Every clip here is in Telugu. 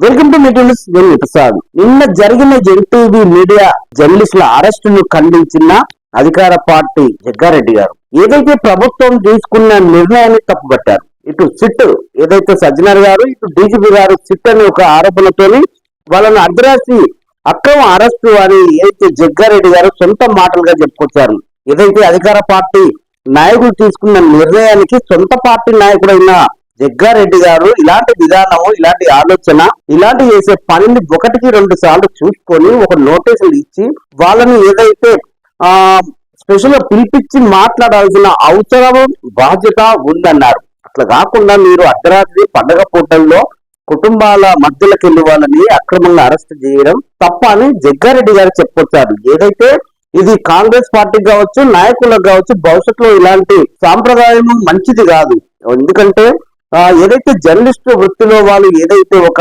Welcome to meetings. నేను ప్రసాద్. నిన్న జరిగిన ఎన్టీవీ మీడియా జర్నలిస్టుల అరెస్టును ఖండించిన అధికార పార్టీ జగ్గారెడ్డి గారు ఏదైతే ప్రభుత్వం తీసుకున్న నిర్ణయాన్ని తప్పుపట్టారు. ఇటు సిట్ ఏదైతే సజ్జనర్ గారు, ఇటు డీజీపీ గారు సిట్ అనే ఒక ఆరోపణతోని వాళ్ళని అర్ధరాత్రి అక్రమ అరెస్టు అని ఏదైతే జగ్గారెడ్డి గారు సొంత మాటలుగా చెప్పుకొచ్చారు. ఏదైతే అధికార పార్టీ నాయకులు తీసుకున్న నిర్ణయానికి సొంత పార్టీ నాయకుడైన జగ్గారెడ్డి గారు ఇలాంటి విధానము, ఇలాంటి ఆలోచన, ఇలాంటి చేసే పనిని ఒకటికి రెండు సార్లు చూసుకొని ఒక నోటీసులు ఇచ్చి వాళ్ళని ఏదైతే స్పెషల్ గా పిలిపించి మాట్లాడాల్సిన అవసరం, బాధ్యత ఉందన్నారు. అట్లా కాకుండా మీరు అర్ధరాత్రి పండగ పూటల్లో కుటుంబాల మధ్యలోకి వెళ్ళి వాళ్ళని అక్రమంగా అరెస్ట్ చేయడం తప్ప అని జగ్గారెడ్డి గారు చెప్పొచ్చారు. ఏదైతే ఇది కాంగ్రెస్ పార్టీకి కావచ్చు, నాయకులకు కావచ్చు, భవిష్యత్తులో ఇలాంటి సాంప్రదాయం మంచిది కాదు. ఎందుకంటే ఏదైతే జర్నలిస్ట్ వృత్తిలో వాళ్ళు ఏదైతే ఒక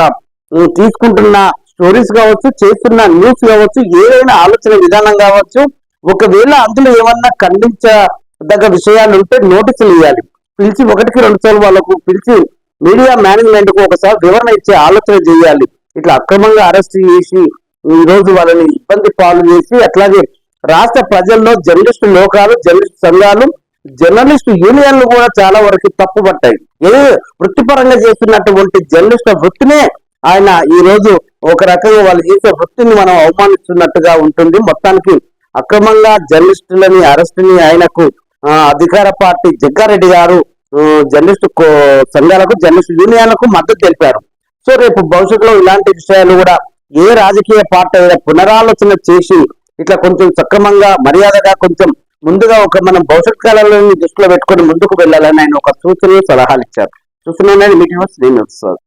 తీసుకుంటున్న స్టోరీస్ కావచ్చు, చేస్తున్న న్యూస్ కావచ్చు, ఏదైనా ఆలోచన విధానం కావచ్చు, ఒకవేళ అందులో ఏమన్నా ఖండించదగ్గ విషయాలు ఉంటే నోటీసులు ఇవ్వాలి. పిలిచి ఒకటికి రెండు సార్లు వాళ్ళకు పిలిచి మీడియా మేనేజ్మెంట్ కు ఒకసారి వివరణ ఇచ్చే ఆలోచన చేయాలి. ఇట్లా అక్రమంగా అరెస్ట్ చేసి ఈ రోజు వాళ్ళని ఇబ్బంది పాలు చేసి, అట్లాగే రాష్ట్ర ప్రజల్లో జర్నలిస్టు లోకాలు, జర్నలిస్టు సంఘాలు, జర్నలిస్టు యూనియన్లు కూడా చాలా వరకు తప్పుపట్టాయి. ఏ వృత్తిపరంగా చేస్తున్నటువంటి జర్నలిస్టు వృత్తినే ఆయన ఈ రోజు ఒక రకంగా వాళ్ళు చేసే వృత్తిని మనం అవమానిస్తున్నట్టుగా ఉంటుంది. మొత్తానికి అక్రమంగా జర్నలిస్టులని అరెస్టుని ఆయనకు అధికార పార్టీ జగ్గారెడ్డి గారు జర్నలిస్టు సంఘాలకు, జర్నలిస్టు యూనియన్లకు మద్దతు తెలిపారు. సో రేపు భవిష్యత్తులో ఇలాంటి విషయాలు కూడా ఏ రాజకీయ పార్టీ అయినా పునరాలోచన చేసి ఇట్లా కొంచెం సక్రమంగా, మర్యాదగా, కొంచెం ముందుగా ఒక మనం భవిష్యత్ కాలంలో దృష్టిలో పెట్టుకొని ముందుకు వెళ్ళాలని ఆయన ఒక సూచనలు, సలహాలు ఇచ్చారు. చూస్తున్నాను మీటింగ్.